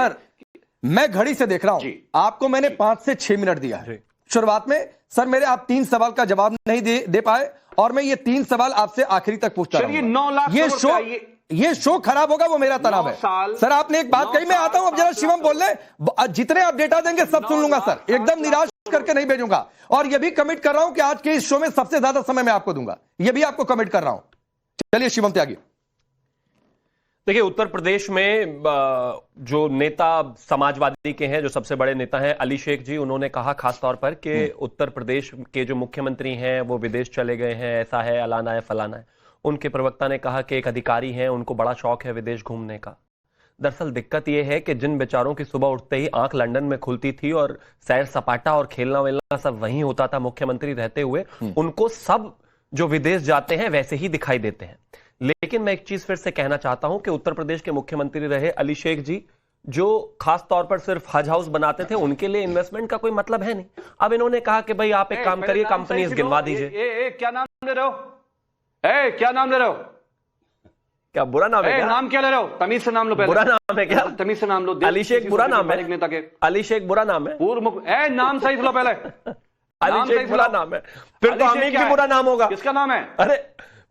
Sir मैं घड़ी से देख रहा हूं, आपको मैंने 5 से 6 मिनट दिया है शुरुआत में। सर मेरे आप 3 सवाल का जवाब नहीं दे पाए और मैं ये 3 सवाल आपसे आखिरी तक पूछता रहूंगा। 9 लाख ये शो खराब होगा वो मेरा तनाव है। सर आपने एक बात कही, मैं आता हूं अब जरा शिवम बोलने, जितने आप डेटा देंगे सब सुन लूंगा सर, एकदम निराश करके नहीं भेजूंगा। और ये भी कमिट कर रहा हूं कि आज के इस शो में सबसे ज्यादा समय मैं आपको दूंगा, ये भी आपको कमिट कर रहा हूं। चलिए शिवम त्यागी। देखिए उत्तर प्रदेश में जो नेता समाजवादी के हैं, जो सबसे बड़े नेता हैं अली शेख जी, उन्होंने कहा खास तौर पर कि उत्तर प्रदेश के जो मुख्यमंत्री हैं वो विदेश चले गए हैं, ऐसा है, अलाना है, फलाना है। उनके प्रवक्ता ने कहा कि एक अधिकारी हैं, उनको बड़ा शौक है विदेश घूमने का। दरअसल दिक्कत यह है कि जिन बेचारों की सुबह उठते ही आंख लंदन में खुलती थी और सैर सपाटा और खेलना वेलना सब वहीं होता था मुख्यमंत्री रहते हुए, उनको सब जो विदेश जाते हैं वैसे ही दिखाई देते हैं। लेकिन मैं एक चीज फिर से कहना चाहता हूं कि उत्तर प्रदेश के मुख्यमंत्री रहे अली शेख जी, जो खास तौर पर सिर्फ हज हाउस बनाते थे, उनके लिए इन्वेस्टमेंट का कोई मतलब है नहीं। अब इन्होंने कहा कि भाई आप एक काम करिए, कंपनीज गिनवा दीजिए। क्या नाम ले रहे हो? क्या नाम ले रहे हो? क्या बुरा नाम है? नाम क्या ले रहे हो? तमीज से नाम लो। बुरा नाम है क्या? तमीज से नाम लो। अली शेख बुरा नाम है? नेता के अली शेख बुरा नाम है? नाम सही लो पहले। अली शेख बुरा नाम है, फिर तो अमीक भी बुरा नाम होगा। किसका नाम है? अरे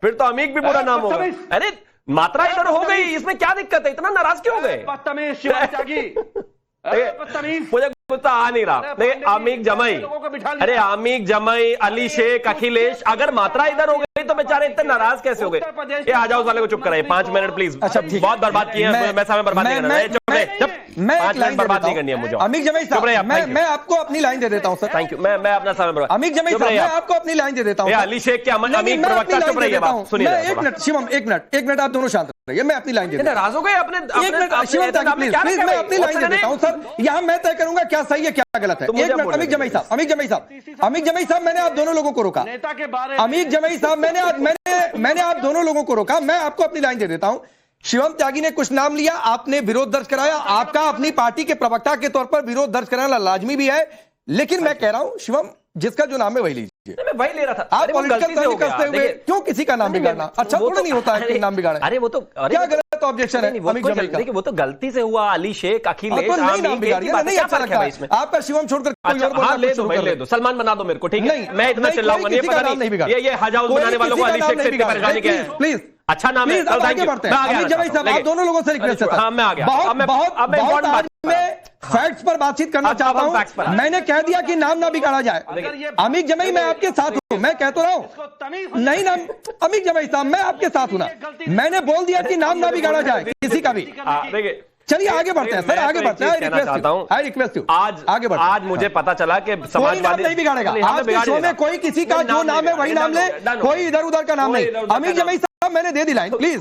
फिर तो अमीक भी बुरा नाम होगा। अरे मात्रा इधर हो गई, इसमें क्या दिक्कत है? इतना नाराज क्यों हो गए? बदतमीज शिवम त्यागी, मुझे गुस्सा आ नहीं रहा। नहीं आमीक जमाई, अरे आमीक जमाई, अली शेख, अखिलेश, अगर मात्रा इधर हो गई तो बेचारे इतने नाराज कैसे हो गए? ये आ जाओ वाले को चुप कराइए 5 मिनट प्लीज। अच्छा बहुत बर्बाद किए हैं, मैं समय बर्बाद नहीं करना है। चुप रहे, 5 मिनट बर्बाद नहीं करनी है मुझे। अमीक जमाई साहब मैं आपको अपनी लाइन दे देता हूं सर। Thank you. मैं अपना समय बर्बाद। अमीक जमाई साहब मैं आपको अपनी लाइन दे देता हूं। अली शेख के अमीक प्रवक्ता चुप रहिए, बात सुनिए। एक मिनट शिवम, एक मिनट आप दोनों शांत रहिए, मैं अपनी लाइन दे देता हूं। नाराज हो गए अपने शिवम प्लीज मैं अपनी लाइन दे देता हूं सर। यहां मैं तय करूंगा क्या सही है क्या गलत है। एक मिनट अमीक जमाई साहब मैंने आप दोनों लोगों को रोका। अमीक जमाई साहब मैंने आप दोनों लोगों को रोका, मैं आपको अपनी लाइन दे देता हूं। शिवम त्यागी ने कुछ नाम लिया, आपने विरोध दर्ज कराया, आपका अपनी पार्टी के प्रवक्ता के तौर पर विरोध दर्ज कराना लाजमी भी है, लेकिन मैं कह रहा हूं शिवम जिसका जो नाम है वही लीजिए। मैं वही ले रहा था। आप पॉलिटिकल सर्वे करते हुए क्यों किसी का नाम बिगाड़ना? अच्छा थोड़ा नहीं होता है नाम बिगाड़े। अरे वो तो क्या गलत ऑब्जेक्शन है? देखिए वो तो गलती से हुआ। अली शेख, अखिलेश, नहीं अच्छा लगता है आपका शिवम छोड़कर कोई और बोलना। ले दो, सलमान बना दो मेरे को, ठीक है? मैं इतना चिल्लाऊंगा नहीं, पता नहीं ये हज हाउस बनाने वालों को अली शेख से परेशानी क्या है? प्लीज अच्छा नाम है, आगे बढ़ते हैं। आप दोनों लोगों से रिक्वेस्ट है। हाँ मैं आ गया। बहुत मैं फैक्ट्स पर बातचीत करना चाहता हूं। मैंने कह दिया कि नाम ना बिगाड़ा जाए। अमीक जमाई मैं आपके साथ हूं, मैं कह तो रहा हूं नहीं नाम अमीक जमाई साहब मैं आपके साथ हूं ना, मैंने बोल दिया कि नाम ना बिगाड़ा जाए किसी का भी। देखिए चलिए आगे बढ़ते हैं सर, आगे बढ़ते हैं। आई रिक्वेस्ट यू आज आगे बढ़ते। आज मुझे पता चला कि समाजवादी नहीं बिगाड़ेगा। आज के शो में कोई किसी का जो नाम है वही नाम ले, कोई इधर उधर का नाम नहीं। अमीक जमाई साहब मैंने दे दी लाइन, प्लीज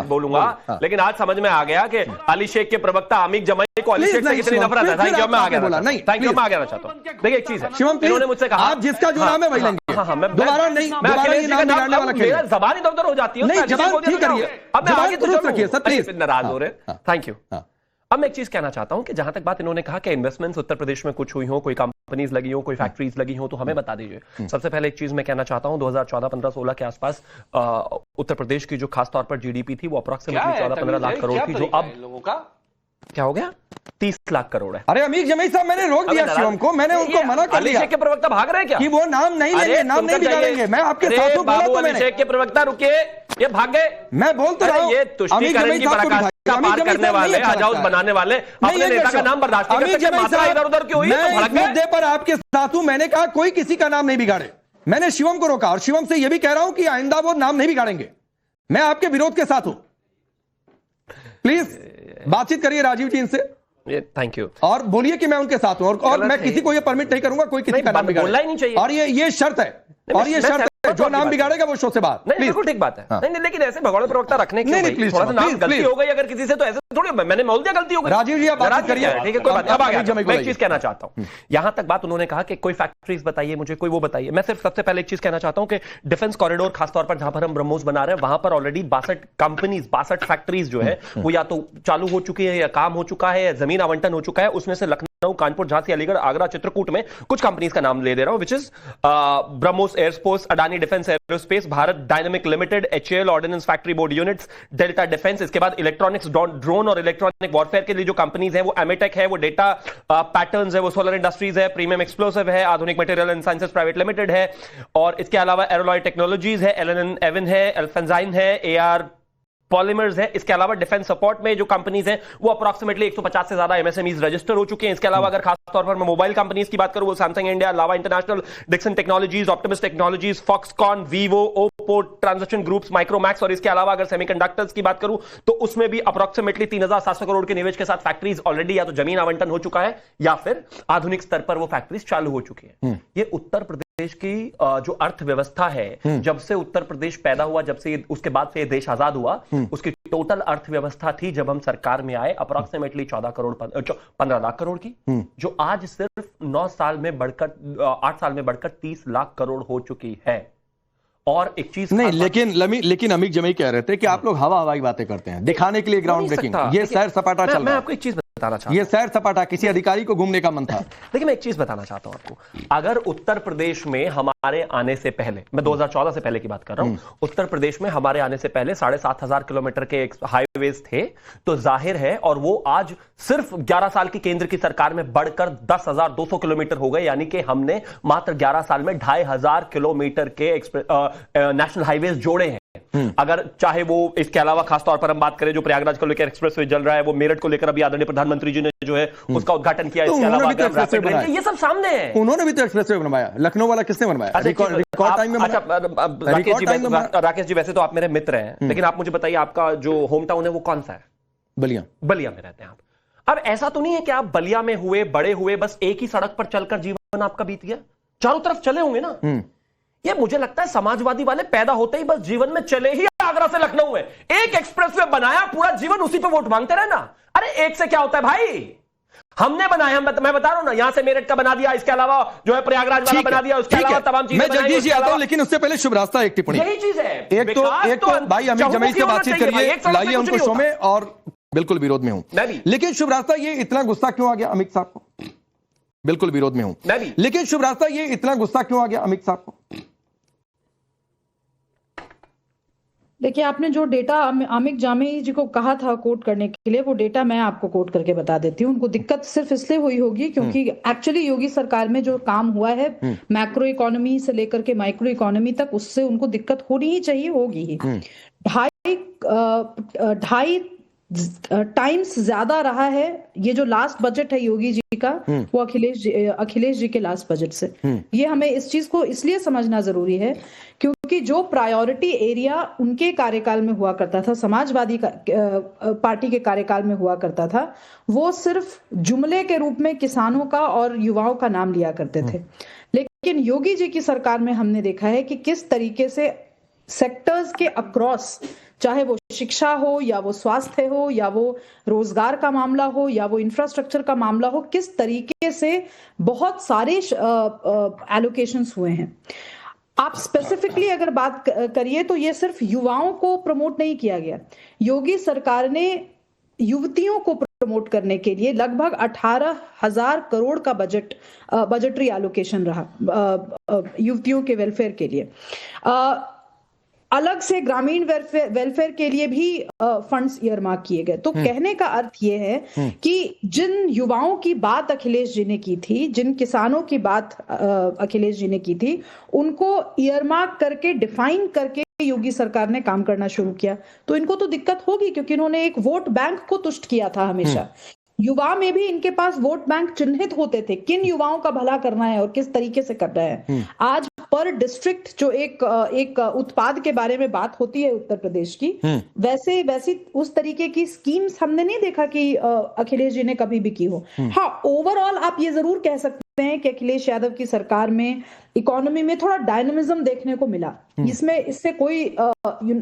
बोलूंगा। लेकिन आज समझ में आ गया कि अली शेख के प्रवक्ता अमीक जमाई को अली शेख से कितनी नफरत है। थैंक यू, मैं आ गया। नहीं थैंक यू, मैं आ गया चाहता हूँ। देखिए एक चीज है, इन्होंने मुझसे कहा आप जिसका जो नाम है वही लेंगे। दोबारा नहीं, मेरा जबान इधर उधर हो जाती है। नहीं जबान ठीक करिए, अब मैं आगे दुरुस्त रखिए सर प्लीज। नाराज हो रहे, थैंक यू। अब मैं एक चीज कहना चाहता हूं कि जहां तक बात इन्होंने कहा कि इन्वेस्टमेंट्स उत्तर प्रदेश में कुछ हुई हो, कोई कंपनीज लगी हो, कोई फैक्ट्रीज लगी हो, तो हमें बता दीजिए। सबसे पहले एक चीज मैं कहना चाहता हूं, 2014, 15, 16 के आसपास उत्तर प्रदेश की जो खास तौर पर जीडीपी थी वो अप्रॉक्सिमेटली 14-15 लाख करोड़ थी, जो अब लोगों का क्या हो गया 30 लाख करोड़ है। अरे अमीक जमाई साहब मैंने रोक दिया शिवम को, मैंने उनको मना कर दिया। अली शेख के प्रवक्ता भाग रहे हैं क्या कि वो नाम नहीं लेंगे, नाम नहीं बिगाड़ेंगे। मैं आपके साथ हूं, बोला तो मैंने। अली शेख के प्रवक्ता रुकिए, ये भाग गए। मैं बोल तो रहा हूं ये तुष्टीकरण की पराकाष्ठा पार करने वाले, हज हाउस बनाने वाले अपने नेता का नाम बर्दाश्त नहीं कर सकते। मात्रा इधर उधर क्यों हुई? मैं इस मुद्दे पर आपके साथ हूं। मैंने कहा कोई किसी का नाम नहीं बिगाड़े। मैंने शिवम को रोका और शिवम से यह भी कह रहा हूं कि आइंदा वो नाम नहीं बिगाड़ेंगे। मैं आपके विरोध के साथ हूं। प्लीज बातचीत करिए राजीव जी इनसे। Thank you. और बोलिए कि मैं उनके साथ हूं और मैं किसी को ये परमिट नहीं करूंगा कोई किसी का नाम बिगाड़े। बोलना ही नहीं चाहिए। और ये शर्त है, और ये शर्त है जो नाम बिगाड़ेगा वो शो से बाहर। नहीं बिल्कुल ठीक बात है। नहीं लेकिन ऐसे भगोड़े प्रवक्ता रखने के लिए थोड़ा सा नाम गलती हो गई अगर किसी से, तो ऐसे थोड़ी मैंने बोल दिया गलती हो गई। राजीव जी आप बात करिए, ठीक है कोई बात। अब आगे मैं एक चीज कहना चाहता हूं। यहां तक बात उन्होंने कहा कि कोई फैक्ट्रीज बताइए मुझे, कोई वो बताइए। मैं सिर्फ सबसे पहले एक चीज कहना चाहता हूं कि डिफेंस कॉरिडोर खासतौर पर जहां पर हम ब्रह्मोस बना रहे हैं, वहां पर ऑलरेडी 62 कंपनीज, 62 फैक्ट्रीज जो है वो या तो चालू हो चुकी है या काम हो चुका है या जमीन आवंटन हो चुका है। उसमें से लखनऊ, कानपुर, झांसी, अलीगढ़, आगरा, चित्रकूट में कुछ कंपनीज का नाम ले दे रहा हूं, which is BrahMos aerospace, Adani Adani defence aerospace, Bharat dynamic limited, HAL ordnance factory board units, delta defence, इसके बाद इलेक्ट्रॉनिक्स, ड्रोन और इलेक्ट्रॉनिक वॉरफेयर के लिए जो कंपनीज है वो एमेटेक है, वो डेटा पैटर्न्स है, वो सोलर इंडस्ट्रीज है, प्रीमियम एक्सप्लोसिव है, आधुनिक material and sciences private limited है, और इसके अलावा एरोलॉय टेक्नोलॉजीज है, एलन एवन है, एल्फेंजाइन है, AR पॉलीमर्स है। इसके अलावा डिफेंस सपोर्ट में जो कंपनीज हैं वो अप्रोक्सीमेटली 150 से ज्यादा MSMEs रजिस्टर हो चुके हैं। इसके अलावा अगर खास तौर पर मैं मोबाइल कंपनीज की बात करूं, वो Samsung India, Lava International, Dixon Technologies, Optimist Technologies, Foxconn, Vivo, Oppo, transaction groups, Micromax, और इसके अलावा अगर सेमीकंडक्टर्स की बात करूं तो उसमें भी अप्रोक्सीमेटली 3700 करोड़ के निवेश के साथ फैक्ट्रीज ऑलरेडी या तो जमीन आवंटन हो चुका है या फिर आधुनिक स्तर पर वो फैक्ट्रीज चालू हो चुकी है। ये उत्तर प्रदेश की जो अर्थव्यवस्था है, जब से उत्तर प्रदेश पैदा हुआ, जब से उसके बाद से ये देश आजाद हुआ, उसकी टोटल अर्थव्यवस्था थी जब हम सरकार में आए अप्रोक्सीमेटली 15 लाख करोड़ की, जो आज सिर्फ 9 साल में बढ़कर 8 साल में बढ़कर 30 लाख करोड़ हो चुकी है। और एक चीज नहीं, लेकिन अमित जमई कह रहे थे कि आप लोग हवाई बातें करते हैं दिखाने के लिए, ग्राउंड ब्रेकिंग, ये सैर सपाटा चल रहा है। मैं आपको एक चीज बताना चाहता हूं, ये सैर सपाटा किसी अधिकारी को घूमने का मन था। देखिए मैं एक चीज बताना चाहता हूं आपको, अगर उत्तर प्रदेश में हमारे आने से पहले, मैं 2014 से पहले की बात कर रहा हूं, उत्तर प्रदेश में हमारे आने से पहले 7500 किलोमीटर के हाईवेज थे, तो जाहिर है, और वो आज सिर्फ 11 साल की केंद्र की सरकार में बढ़कर 10,200 किलोमीटर हो गए, यानी कि हमने मात्र 11 साल में 2500 किलोमीटर के नेशनल हाईवेज जोड़े हैं। अगर चाहे वो इसके अलावा खासतौर पर हम बात करें जो प्रयागराज को लेकर एक्सप्रेसवे चल रहा है, वो मेरेट को लेकर अभी आदरणीय प्रधानमंत्री जी ने जो है उसका उद्घाटन किया। इसके अलावा ये सब सामने है। उन्होंने भी तो एक्सप्रेसवे बनवाया, लखनऊ वाला किसने बनवाया? रिकॉर्ड टाइम में। राकेश जी, वैसे तो आप मेरे मित्र हैं, लेकिन आप मुझे बताइए आपका जो होम टाउन है वो कौन सा है? बलिया। बलिया में रहते हैं आप। अब ऐसा तो नहीं है कि आप बलिया में हुए, बड़े हुए, बस एक ही सड़क पर चलकर जीवन आपका बीत गया, चारों तरफ चले होंगे ना। ये मुझे लगता है समाजवादी वाले पैदा होते ही बस जीवन में चले ही आगरा से लखनऊ है, एक एक्सप्रेसवे बनाया, पूरा जीवन उसी पे वोट मांगते रहना। अरे एक से क्या होता है भाई, हमने बनाया, मैं बता रहा हूं ना, यहां से मेरठ का बना दिया, इसके अलावा जो है प्रयागराज वाला बना दिया, उसके अलावा तमाम चीजें। मैं जगदीश जी आता हूं, लेकिन उससे पहले शुभ रास्ता एक टिप्पणी, यही चीज है। एक तो भाई अमित जमई से बातचीत करिए, लाइए उनको शो में, और बिल्कुल विरोध में हूं, लेकिन शुभ रास्ता ये इतना गुस्सा क्यों आ गया अमित साहब को? बिल्कुल विरोध में हूं, लेकिन शुभ रास्ता ये इतना गुस्सा क्यों आ गया अमित साहब को? देखिए, आपने जो डेटा अमित जामी जी को कहा था कोट करने के लिए, वो डेटा मैं आपको कोट करके बता देती हूँ। उनको दिक्कत सिर्फ इसलिए हुई होगी क्योंकि एक्चुअली योगी सरकार में जो काम हुआ है मैक्रो इकोनॉमी से लेकर के माइक्रो इकोनॉमी तक, उससे उनको दिक्कत होनी ही चाहिए, होगी ही। 2.5 टाइम्स ज्यादा रहा है ये जो लास्ट बजट है योगी जी का, वो अखिलेश जी के लास्ट बजट से। ये हमें इस चीज को इसलिए समझना जरूरी है क्योंकि जो प्रायोरिटी एरिया उनके कार्यकाल में हुआ करता था, समाजवादी पार्टी के कार्यकाल में हुआ करता था, वो सिर्फ जुमले के रूप में किसानों का और युवाओं का नाम लिया करते थे। लेकिन योगी जी की सरकार में हमने देखा है कि किस तरीके से सेक्टर्स के अक्रॉस, चाहे वो शिक्षा हो या वो स्वास्थ्य हो या वो रोजगार का मामला हो या वो इंफ्रास्ट्रक्चर का मामला हो, किस तरीके से बहुत सारे एलोकेशंस हुए हैं। आप स्पेसिफिकली अगर बात करिए तो ये सिर्फ युवाओं को प्रमोट नहीं किया गया, योगी सरकार ने युवतियों को प्रमोट करने के लिए लगभग 18,000 करोड़ का बजटरी एलोकेशन रहा युवतियों के वेलफेयर के लिए। अलग से ग्रामीण वेलफेयर के लिए भी फंड्स ईयरमार्क किए गए। तो कहने का अर्थ ये है कि जिन युवाओं की बात अखिलेश जी ने की थी, जिन किसानों की बात अखिलेश जी ने की थी, उनको ईयरमार्क करके, डिफाइन करके योगी सरकार ने काम करना शुरू किया। तो इनको तो दिक्कत होगी क्योंकि इन्होंने एक वोट बैंक को तुष्ट किया था हमेशा। युवा में भी इनके पास वोट बैंक चिन्हित होते थे, किन युवाओं का भला करना है और किस तरीके से करना है। आज पर डिस्ट्रिक्ट जो एक उत्पाद के बारे में बात होती है उत्तर प्रदेश की, वैसी उस तरीके की स्कीम्स हमने नहीं देखा कि अखिलेश जी ने कभी भी की हो। हाँ, ओवरऑल आप ये जरूर कह सकते हैं कि अखिलेश यादव की सरकार में इकोनॉमी में थोड़ा डायनामिज्म देखने को मिला, इससे कोई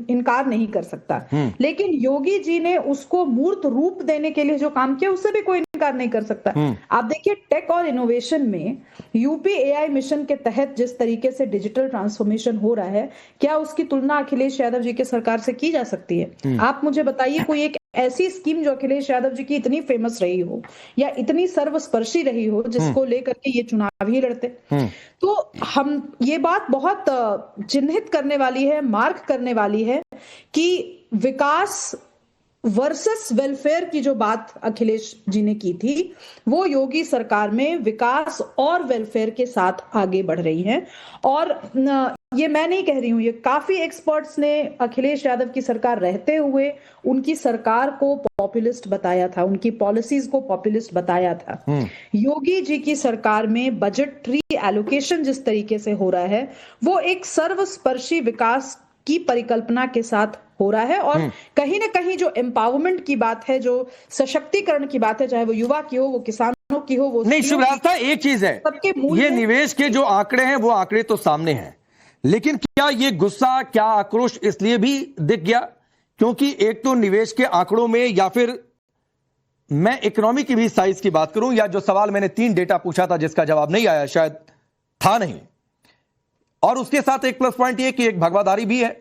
इनकार नहीं कर सकता। लेकिन योगी जी ने उसको मूर्त रूप देने के लिए जो काम किया, उससे भी कोई इनकार नहीं कर सकता। आप देखिए, टेक और इनोवेशन में यूपी AI मिशन के तहत जिस तरीके से डिजिटल ट्रांसफॉर्मेशन हो रहा है, क्या उसकी तुलना अखिलेश यादव जी के सरकार से की जा सकती है? आप मुझे बताइए कोई एक ऐसी स्कीम जो अखिलेश यादव जी की इतनी फेमस रही हो या इतनी सर्वस्पर्शी रही हो जिसको लेकर के ये चुनाव ही लड़ते। तो हम ये बात बहुत चिन्हित करने वाली है, मार्क करने वाली है कि विकास वर्सेस वेलफेयर की जो बात अखिलेश जी ने की थी वो योगी सरकार में विकास और वेलफेयर के साथ आगे बढ़ रही है। और ये मैं नहीं कह रही हूं, ये काफी एक्सपर्ट्स ने अखिलेश यादव की सरकार रहते हुए उनकी सरकार को पॉपुलिस्ट बताया था, उनकी पॉलिसीज को पॉपुलिस्ट बताया था। योगी जी की सरकार में बजटरी एलोकेशन जिस तरीके से हो रहा है वो एक सर्वस्पर्शी विकास की परिकल्पना के साथ हो रहा है। और कहीं ना कहीं जो एम्पावरमेंट की बात है, जो सशक्तिकरण की बात है, चाहे वो युवा की हो, वो किसानों की हो, वो नहीं शिवराज साहब, एक चीज है, ये निवेश के जो आंकड़े हैं वो आंकड़े तो सामने हैं, लेकिन क्या ये गुस्सा, क्या आक्रोश इसलिए भी दिख गया क्योंकि एक तो निवेश के आंकड़ों में, या फिर मैं इकोनॉमी की भी साइज की बात करूं, या जो सवाल मैंने 3 डेटा पूछा था जिसका जवाब नहीं आया, शायद था नहीं, और उसके साथ एक प्लस पॉइंट ये कि एक भगवाधारी भी है।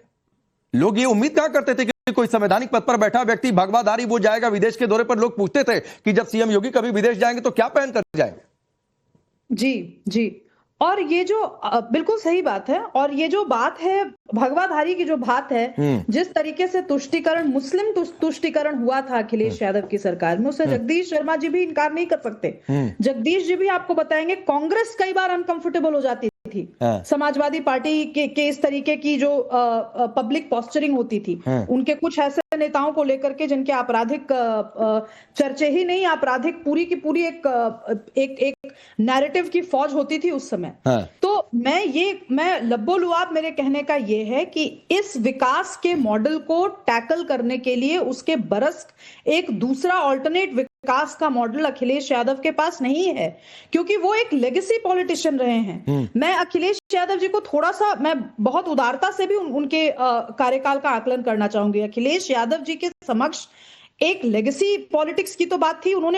लोग ये उम्मीद कहां करते थे कि कोई संवैधानिक पद पर बैठा व्यक्ति भगवाधारी वो जाएगा विदेश के दौरे पर। लोग पूछते थे कि जब सीएम योगी कभी विदेश जाएंगे तो क्या पहन कर जाएंगे। जी जी, और ये जो बिल्कुल सही बात है, और ये जो बात है भगवाधारी की जो बात है, जिस तरीके से तुष्टीकरण, मुस्लिम तुष्टीकरण हुआ था अखिलेश यादव की सरकार में, उससे जगदीश शर्मा जी भी इनकार नहीं कर सकते। जगदीश जी भी आपको बताएंगे कांग्रेस कई बार अनकंफर्टेबल हो जाती थी समाजवादी पार्टी के इस तरीके की जो पब्लिक पोस्चरिंग होती थी, उनके कुछ ऐसे नेताओं को लेकर के जिनके आपराधिक चर्चे ही नहीं, आपराधिक पूरी की पूरी एक नैरेटिव की फौज होती थी उस समय। तो मैं लब्बो-लुआब मेरे कहने का ये है कि इस विकास के मॉडल को टैकल करने के लिए उसके बरस एक दूसरा ऑल्टरनेट विकास का मॉडल अखिलेश यादव के पास नहीं है, क्योंकि वो एक लेगेसी पॉलिटिशियन रहे हैं। मैं अखिलेश यादव जी को थोड़ा सा, मैं बहुत उदारता से भी उनके कार्यकाल का आकलन करना चाहूंगी। अखिलेश यादव जी के समक्ष एक लेगेसी पॉलिटिक्स की तो बात थी, उन्होंने